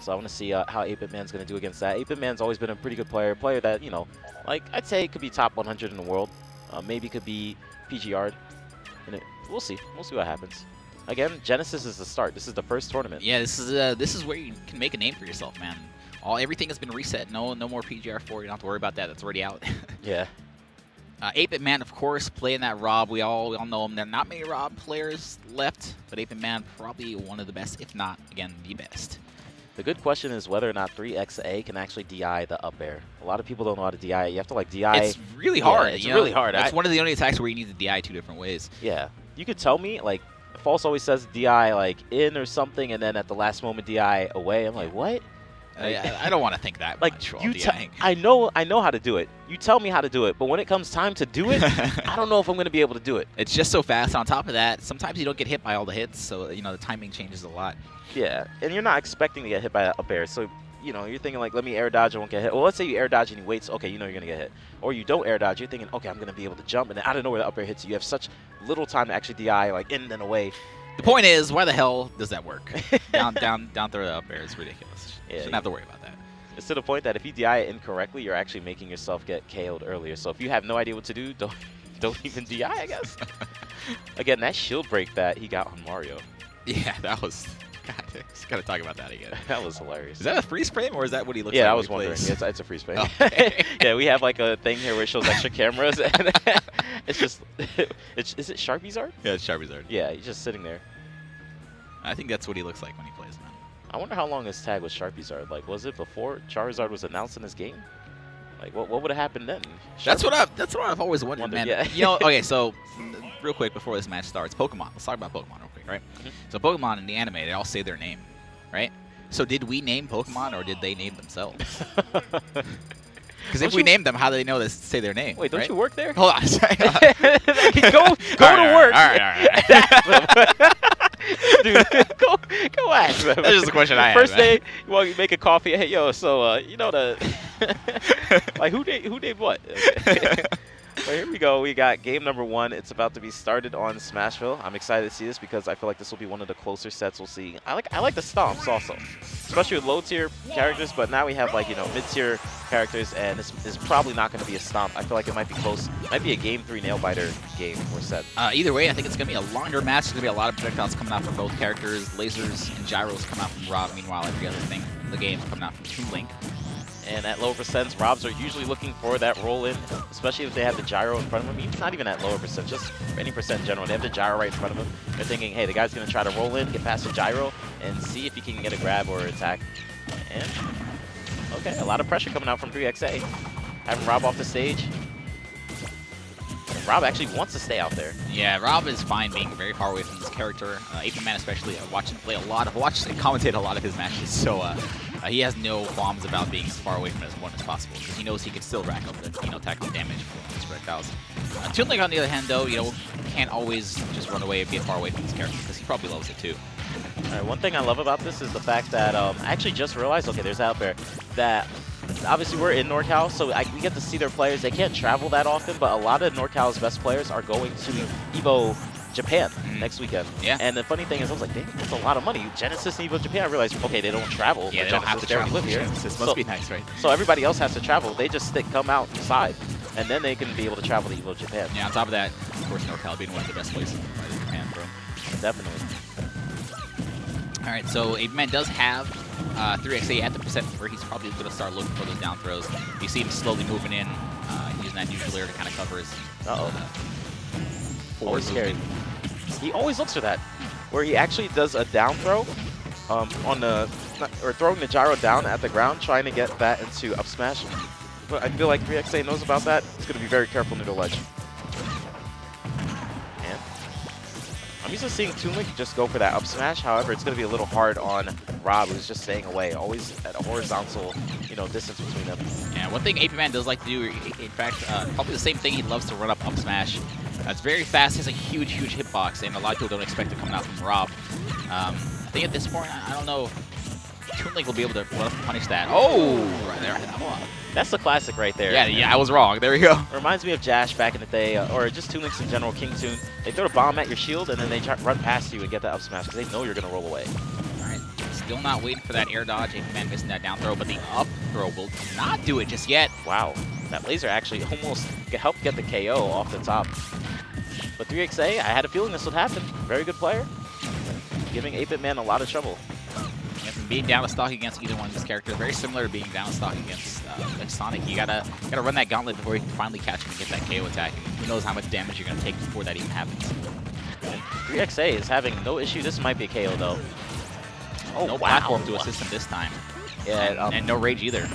So I want to see how 8BitMan's going to do against that. 8BitMan's always been a pretty good player that, you know, like I'd say could be top 100 in the world. Maybe could be PGR'd. We'll see. We'll see what happens. Again, Genesis is the start. This is the first tournament. Yeah, this is where you can make a name for yourself, man. Everything has been reset. No more PGR4. You don't have to worry about that. That's already out. Yeah. 8BitMan, of course, playing that Rob. We all know him. There are not many Rob players left, but 8BitMan probably one of the best, if not, again, the best. The good question is whether or not 3XA can actually DI the up air. A lot of people don't know how to DI it. You have to, like, DI. It's really hard. Yeah, it's really hard. That's one of the only attacks where you need to DI 2 different ways. Yeah. You could tell me, like, False always says DI, like, in or something, and then at the last moment DI away. I'm like, what? I don't want to think that like, much while DIing. DIing. I know how to do it. You tell me how to do it, but when it comes time to do it, I don't know if I'm going to be able to do it. It's just so fast. On top of that, sometimes you don't get hit by all the hits, so, you know, the timing changes a lot. Yeah, and you're not expecting to get hit by up air, so, you know, you're thinking, like, let me air dodge, I won't get hit. Well, let's say you air dodge and he waits, okay, you know you're going to get hit. Or you don't air dodge, you're thinking, okay, I'm going to be able to jump, and then out of nowhere the up air hits you. You have such little time to actually DI, like, in and away. The point is, why the hell does that work? down throw the up air is ridiculous. Yeah, Shouldn't have to worry about that. It's to the point that if you DI it incorrectly, you're actually making yourself get KO'd earlier. So if you have no idea what to do, don't even DI, I guess. Again, that shield break that he got on Mario. Yeah, that was... God, just gotta talk about that again. That was hilarious. Is that a freeze frame, or is that what he looks like? Yeah, I was wondering. It's a freeze frame. Okay. Yeah, we have like a thing here where it shows extra cameras. And it's just... is it Charizard? Yeah, it's Charizard. Yeah, he's just sitting there. I think that's what he looks like when he plays, man. I wonder how long his tag was Charizard. Like, was it before Charizard was announced in this game? Like, what would have happened then? That's what I've always wondered, man. Yeah. You know, okay, so real quick before this match starts, Pokemon. Let's talk about Pokemon real quick, right? Mm-hmm. So Pokemon in the anime, they all say their name, right? So did we name Pokemon, or did they name themselves? Because if we name them, how do they know to say their name? Wait, don't right? you work there? Hold on. go to work. All right. Dude, go ask them. That's just a question I had. First day, well, you make a coffee. Hey, yo, so you know the like who named what? Well, here we go. We got game number 1. It's about to be started on Smashville. I'm excited to see this because I feel like this will be one of the closer sets we'll see. I like the stomps also, especially with low tier characters. But now we have, like, you know, mid tier characters, and this is probably not going to be a stomp. I feel like it might be close. It might be a game 3 nail biter game or set. Either way, I think it's going to be a longer match. There's going to be a lot of projectiles coming out from both characters. Lasers and gyros come out from Rob. Meanwhile, every other thing in the game is coming out from Toon Link. And at lower percents, Robs are usually looking for that roll-in, especially if they have the gyro in front of them. Even not even at lower percent, just any percent in general. They have the gyro right in front of them. They're thinking, hey, the guy's going to try to roll in, get past the gyro, and see if he can get a grab or attack. And, okay, a lot of pressure coming out from 3XA. Having Rob off the stage. And Rob actually wants to stay out there. Yeah, Rob is fine being very far away from this character. 8BitMan especially, I watched him play a lot. I've watched and commentate a lot of his matches, so he has no qualms about being as far away from his opponent as possible, because he knows he can still rack up the, you know, tactical damage from his projectiles. Toon Link, on the other hand, though, you know, can't always just run away and be far away from this character, because he probably loves it too. All right, one thing I love about this is the fact that I actually just realized, okay, there's out there, that obviously we're in NorCal, so we get to see their players. They can't travel that often, but a lot of NorCal's best players are going to EVO Japan next weekend. Yeah. And the funny thing is, I was like, dang, that's a lot of money. Genesis and EVO Japan, I realized, okay, they don't travel. Yeah, they Genesis, don't have to travel. Live here. This must be nice, right? So everybody else has to travel. They just come outside, and then they can be able to travel to EVO Japan. Yeah, on top of that, of course, NorCal being one of the best places to play in Japan, bro. Definitely. All right, so 8BitMan does have 3XA at the percent where he's probably going to start looking for those down throws. You see him slowly moving in, using that neutral air to kind of cover his forward scary. He always looks for that, where he actually does a down throw on the, or throwing the gyro down at the ground, trying to get that into up smash. But I feel like 3XA knows about that. He's going to be very careful near the ledge. And I'm used to seeing Toon Link just go for that up smash. However, it's going to be a little hard on Rob, who's just staying away, always at a horizontal, you know, distance between them. Yeah, one thing 8BitMan does like to do, in fact, probably the same thing, he loves to run up smash. It's very fast, has a huge hitbox, and a lot of people don't expect it coming out from Rob. I think at this point, I don't know if Toon Link will be able to punish that. Oh, right there. That's the classic right there. Yeah, I was wrong. There we go. Reminds me of Jash back in the day, or just Toon Links in general, King Toon. They throw a bomb at your shield, and then they run past you and get that up smash, because they know you're going to roll away. All right, Still not waiting for that air dodge. 8BitMan missing that down throw, but the up throw will not do it just yet. Wow, that laser actually almost helped get the KO off the top. But 3XA, I had a feeling this would happen. Very good player, giving 8BitMan a lot of trouble. Yeah, from being down to stock against either one of these characters, very similar to being down to stock against Sonic. You gotta run that gauntlet before you can finally catch him and get that KO attack. And who knows how much damage you're gonna take before that even happens. 3XA is having no issue. This might be a KO though. Oh, no platform to assist him this time. Yeah, and no rage either.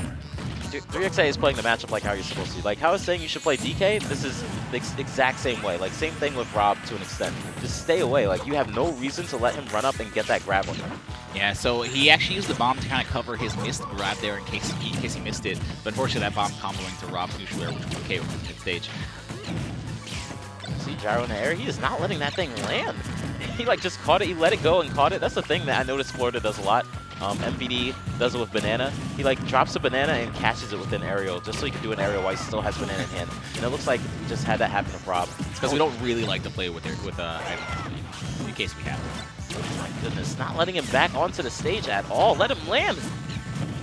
3XA is playing the matchup like how you're supposed to. Like how I was saying you should play DK, this is the exact same way. Like same thing with Rob to an extent. Just stay away. Like you have no reason to let him run up and get that grab on you. Yeah, so he actually used the bomb to kind of cover his missed grab there in case he missed it. But unfortunately that bomb comboing to Rob's neutral air, which was okay with mid stage. See Gyro in the air, he is not letting that thing land. He like just caught it, he let it go and caught it. That's the thing that I noticed Florida does a lot. MPD does it with banana. He like drops a banana and catches it with an aerial just so he can do an aerial while he still has banana in hand. And it looks like he just had that happen to Rob. It's because we don't really like to play with in case we have. Oh my goodness, not letting him back onto the stage at all. Let him land.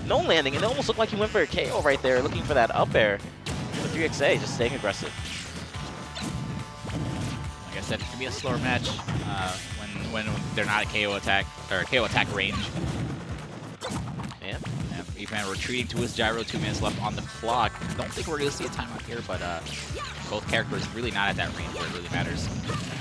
No landing, and it almost looked like he went for a KO right there, looking for that up air. But 3XA just staying aggressive. Like I said, it can be a slower match when they're not a KO attack or KO attack range. Yeah. 8BitMan retreating to his gyro, 2 minutes left on the clock. Don't think we're going to see a timeout here, but both characters really not at that range where it really matters.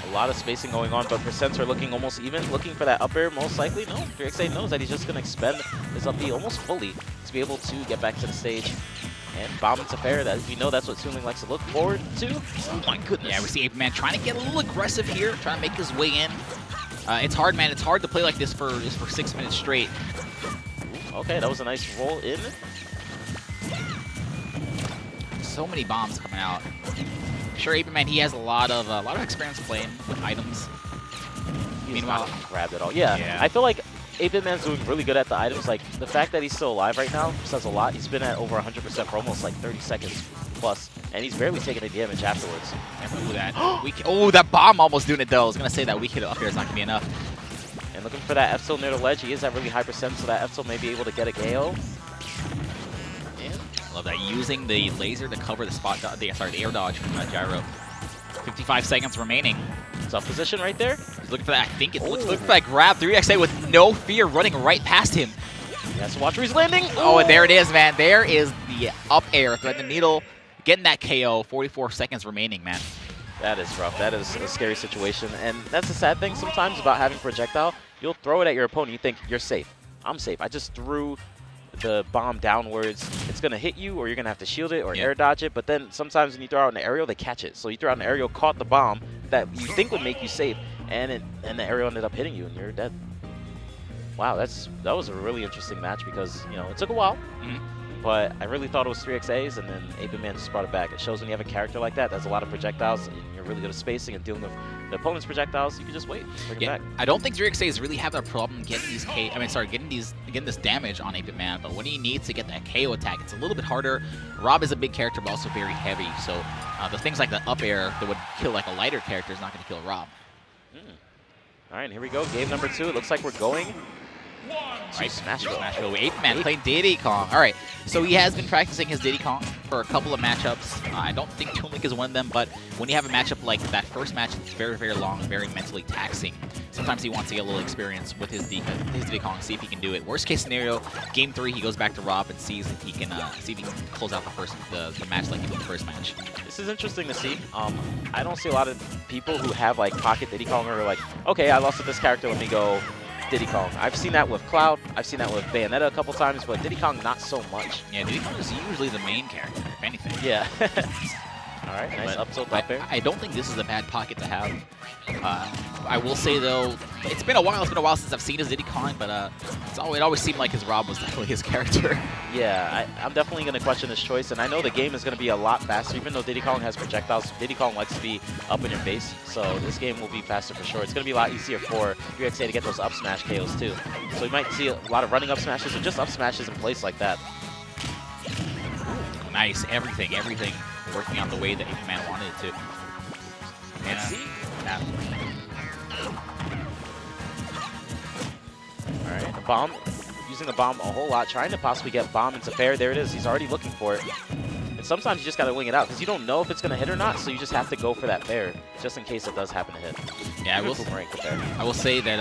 A lot of spacing going on, but percents are looking almost even. Looking for that up air, most likely. No, 3XA knows that he's just going to expend his up B almost fully to be able to get back to the stage. And bomb into fair, that we know that's what Toonling likes to look forward to. Oh my goodness. Yeah, we see 8BitMan trying to get a little aggressive here, trying to make his way in. It's hard, man. It's hard to play like this for 6 minutes straight. Okay, that was a nice roll in. So many bombs coming out. Sure, 8BitMan, he has a lot of experience playing with items. Meanwhile, grabbed it all. Yeah, I feel like 8BitMan's doing really good at the items. Like the fact that he's still alive right now says a lot. He's been at over 100% for almost like 30 seconds plus, and he's barely taking any damage afterwards. Ooh, that bomb almost doing it though. I was gonna say that weak hit up here is not gonna be enough. And looking for that F-Tilt near the ledge. He is at really high percent, so that F-Tilt may be able to get a KO. And love that, using the laser to cover the spot, the air dodge from Gyro. 55 seconds remaining. Tough position right there. He's looking for that, I think it looks like that grab. 3XA with no fear running right past him. He has to watch where he's landing. Oh, and there it is, man. There is the up air, threading the needle, getting that KO. 44 seconds remaining, man. That is rough. That is a scary situation. And that's the sad thing sometimes about having projectile. You'll throw it at your opponent. You think, you're safe. I'm safe. I just threw the bomb downwards. It's going to hit you, or you're going to have to shield it or air dodge it. But then sometimes when you throw out an aerial, they catch it. So you throw out an aerial, caught the bomb that you think would make you safe, and the aerial ended up hitting you, and you're dead. Wow, that was a really interesting match because, you know, it took a while. But I really thought it was 3XAs, and then 8BitMan just brought it back. It shows when you have a character like that, that's a lot of projectiles, and you're really good at spacing and dealing with the opponent's projectiles. You can just wait, bring it back. I don't think 3XAs really have a problem getting these getting this damage on 8BitMan, but when he needs to get that KO attack, it's a little bit harder. Rob is a big character, but also very heavy, so the things like the up air that would kill like a lighter character is not going to kill Rob. All right, here we go. Game number 2. It looks like we're going. Right, Smashville. 8BitMan playing Diddy Kong. All right, so he has been practicing his Diddy Kong for a couple of matchups. I don't think Toonlink is one of them, but when you have a matchup like that first match, it's very, very long, very mentally taxing. Sometimes he wants to get a little experience with his Diddy Kong, see if he can do it. Worst case scenario, game 3, he goes back to Rob and sees if he can close out the match like he did the first match. This is interesting to see. I don't see a lot of people who have like pocket Diddy Kong or like, okay, I lost with this character, let me go Diddy Kong. I've seen that with Cloud. I've seen that with Bayonetta a couple times, but Diddy Kong not so much. Yeah, Diddy Kong is usually the main character, if anything. Yeah. All right, nice up tilt up there. I don't think this is a bad pocket to have. I will say though, it's been a while. It's been a while since I've seen his Diddy Kong, but it always seemed like his Rob was definitely his character. Yeah, I'm definitely going to question this choice, and I know the game is going to be a lot faster. Even though Diddy Kong has projectiles, Diddy Kong likes to be up in your face, so this game will be faster for sure. It's going to be a lot easier for 3XA to get those up smash KOs too. So you might see a lot of running up smashes or just up smashes in place like that. Nice, everything working out the way that 8BitMan wanted it to. Let's see. All right, the bomb using the bomb a whole lot, trying to possibly get bomb into fair. There it is. He's already looking for it. And sometimes you just got to wing it out because you don't know if it's going to hit or not, so you just have to go for that fair just in case it does happen to hit. Yeah, I will say that,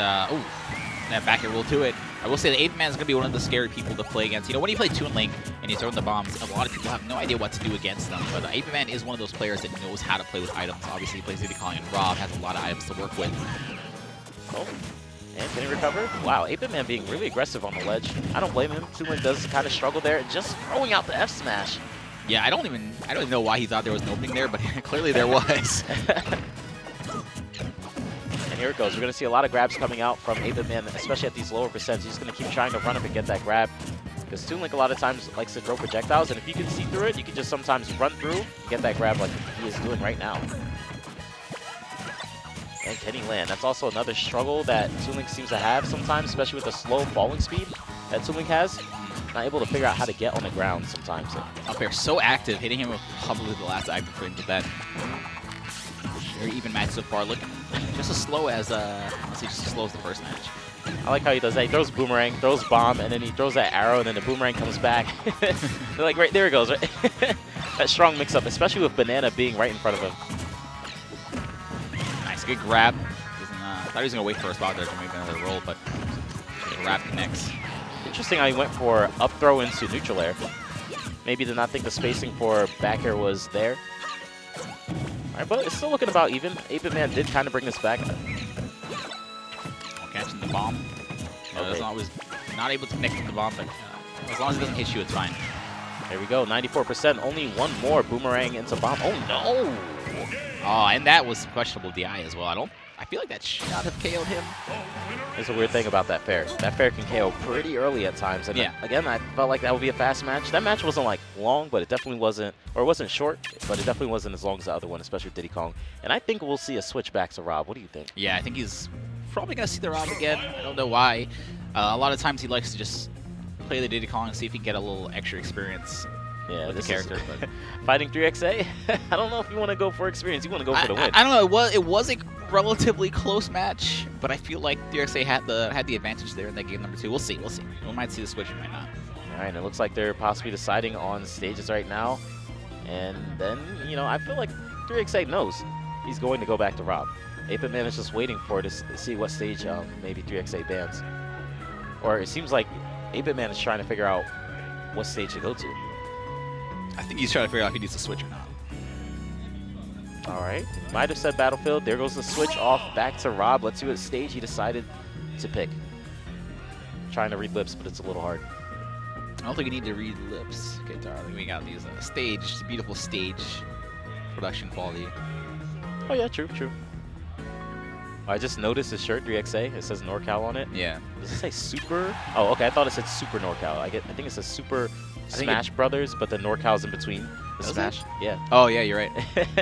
that back air will to it. I will say that 8BitMan is going to be one of the scary people to play against. You know, when you play Toon Link and you throw in the bombs, a lot of people have no idea what to do against them. But 8BitMan is one of those players that knows how to play with items. Obviously, he plays Diddy Kong, and Rob has a lot of items to work with. Oh, and can he recover? Wow, 8BitMan being really aggressive on the ledge. I don't blame him. Toon Link does kind of struggle there. Just throwing out the F smash. Yeah, I don't even know why he thought there was an opening there, but clearly there was. And here it goes. We're going to see a lot of grabs coming out from 8BitMan, especially at these lower percents. He's just going to keep trying to run up and get that grab. Because Toon Link a lot of times likes to throw projectiles, and if you can see through it, you can just sometimes run through and get that grab like he is doing right now. And can he land? That's also another struggle that Toon Link seems to have sometimes, especially with the slow falling speed that Toon Link has. Not able to figure out how to get on the ground sometimes. Up air so active, hitting him with probably the last active frame with that. Very even match so far, looking just as slow as, honestly, just as slow as the first match. I like how he does that. He throws boomerang, throws bomb, and then he throws that arrow, and then the boomerang comes back. They're like, right there it goes. Right? That strong mix-up, especially with Banana being right in front of him. Nice, good grab. I thought he was going to wait for a spot there to make another roll, but the grab connects. Interesting how he went for up throw into neutral air. Maybe did not think the spacing for back air was there. All right, but it's still looking about even. 8BitMan did kind of bring this back. Catching the bomb. Okay. I was not able to connect with the bomb, but as long as it doesn't hit you, it's fine. There we go, 94%. Only one more boomerang into bomb. Oh, no! Oh, and that was questionable DI as well. I feel like that should not have KO'd him. There's a weird thing about that fair. That fair can KO pretty early at times. And again, I felt like that would be a fast match. That match wasn't like long, but it definitely wasn't, or it wasn't short, but it definitely wasn't as long as the other one, especially with Diddy Kong. And I think we'll see a switch back to Rob. What do you think? Yeah, I think he's probably going to see the Rob again. I don't know why. A lot of times he likes to just play the Diddy Kong and see if he can get a little extra experience with the character. But fighting 3XA? I don't know if you want to go for experience. You want to go for the win. I don't know. It was a relatively close match, but I feel like 3XA had the advantage there in that game number 2. We'll see. We might see the switch, we might not. All right, and it looks like they're possibly deciding on stages right now. And then, you know, I feel like 3XA knows he's going to go back to Rob. 8BitMan is just waiting for it to see what stage maybe 3XA bans. Or it seems like 8BitMan is trying to figure out what stage to go to. I think he's trying to figure out if he needs to switch or not. All right. Might have said Battlefield. There goes the switch off back to Rob. Let's see what stage he decided to pick. Trying to read lips, but it's a little hard. I don't think you need to read lips. Okay, darling. We got these beautiful stage production quality. Oh, yeah, true. I just noticed his shirt, 3XA. It says NorCal on it. Yeah. Does it say Super? Oh, okay. I thought it said Super NorCal. I think it says Super Smash Brothers, but the NorCal's in between the Smash. Yeah. Oh, yeah, you're right.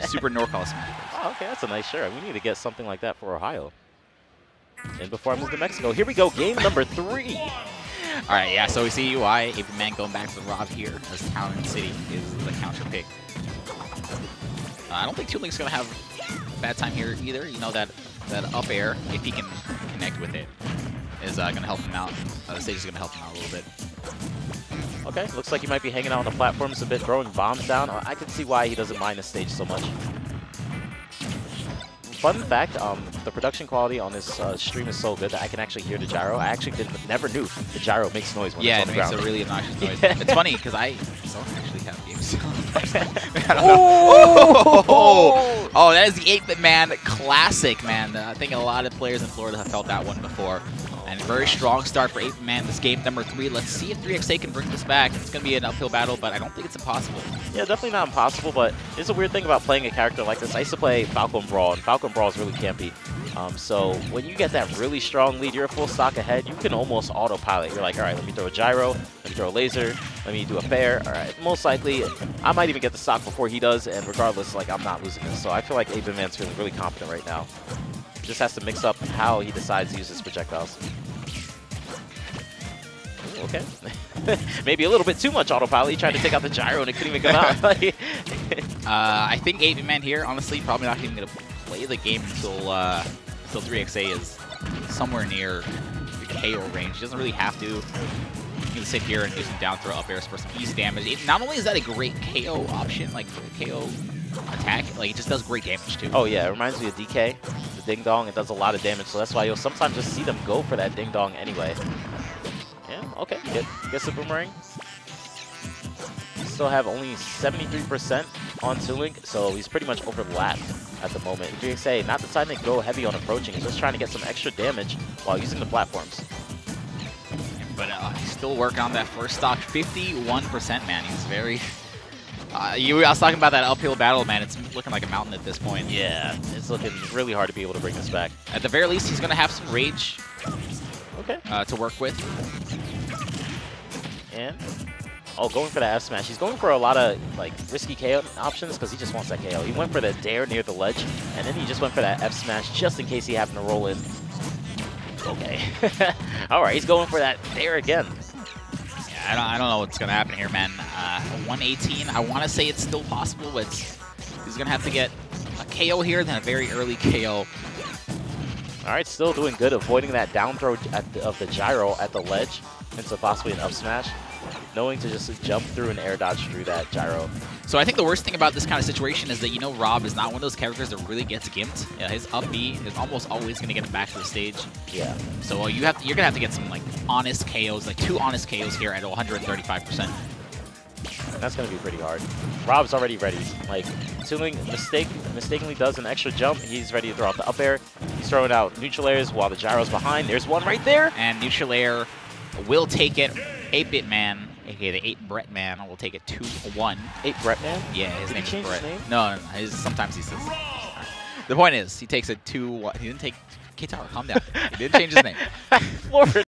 Super NorCal Smash Brothers. Oh, okay. That's a nice shirt. We need to get something like that for Ohio. And before I move to Mexico, here we go. Game number 3. All right, yeah. So we see UI, 8BitMan going back to Rob here as Town and City is the counter pick. I don't think Toon Link's going to have a bad time here either. You know, that up air, if he can connect with it, is going to help him out. The stage is going to help him out a little bit. Okay, looks like he might be hanging out on the platforms a bit, throwing bombs down. I can see why he doesn't mind the stage so much. Fun fact, the production quality on this stream is so good that I can actually hear the gyro. I actually never knew the gyro makes noise when it's on the ground. Yeah, it makes a really obnoxious noise. It's funny because I don't actually have games sound. Oh, that is the 8BitMan classic, man. I think a lot of players in Florida have felt that one before. And a very strong start for 8BitMan. This game number 3. Let's see if 3XA can bring this back. It's going to be an uphill battle, but I don't think it's impossible. Yeah, definitely not impossible, but it's a weird thing about playing a character like this. I used to play Falcon Brawl, and Falcon Brawl is really campy. So when you get that really strong lead, you're a full stock ahead, you can almost autopilot. You're like, all right, let me throw a gyro, let me throw a laser, let me do a fair. All right, most likely, I might even get the stock before he does, and regardless, like, I'm not losing this. So I feel like 8BitMan's feeling really confident right now. Just has to mix up how he decides to use his projectiles. Ooh, okay. Maybe a little bit too much autopilot. He tried to take out the gyro and it couldn't even come out. I think 8BitMan here, honestly, probably not even going to play the game until 3XA is somewhere near the KO range. He doesn't really have to. You can sit here and do some down throw up airs for some easy damage. Not only is that a great KO option, like for KO attack, like it just does great damage too. Oh yeah, it reminds me of DK, the Ding Dong. It does a lot of damage, so that's why you'll sometimes just see them go for that Ding Dong anyway. Yeah, okay, gets the boomerang. Still have only 73% on Toolink, so he's pretty much overlapped at the moment. GXA not deciding to go heavy on approaching, he's just trying to get some extra damage while using the platforms. But he's still working on that first stock. 51%, man. He's very... I was talking about that uphill battle, man. It's looking like a mountain at this point. Yeah, it's looking really hard to be able to bring this back. At the very least, he's going to have some rage to work with. And... oh, going for that F smash. He's going for a lot of like risky KO options because he just wants that KO. He went for the dare near the ledge, and then he just went for that F smash just in case he happened to roll in. Okay. All right, he's going for that dare again. Yeah, I don't know what's going to happen here, man. 118, I want to say it's still possible, but he's going to have to get a KO here, then a very early KO. All right, still doing good, avoiding that down throw of the gyro at the ledge into possibly an up smash. Knowing to just jump through and air dodge through that gyro. So I think the worst thing about this kind of situation is that, you know, Rob is not one of those characters that really gets gimped. Yeah, his up B is almost always going to get him back to the stage. Yeah. So you're going to have to get some, like, honest KOs, like 2 honest KOs here at 135%. That's going to be pretty hard. Rob's already ready. Like, Tooling mistakenly does an extra jump. He's ready to throw out the up air. He's throwing out neutral airs while the gyro's behind. There's one right there. And neutral air will take it. 8BitMan, aka the 8BitMan, will take it 2-1. 8BitMan? Yeah, his name is Brett. Name? No. Sometimes he says. The point is, he takes it 2-1. He didn't take K-Tower. Calm down. He didn't change his name.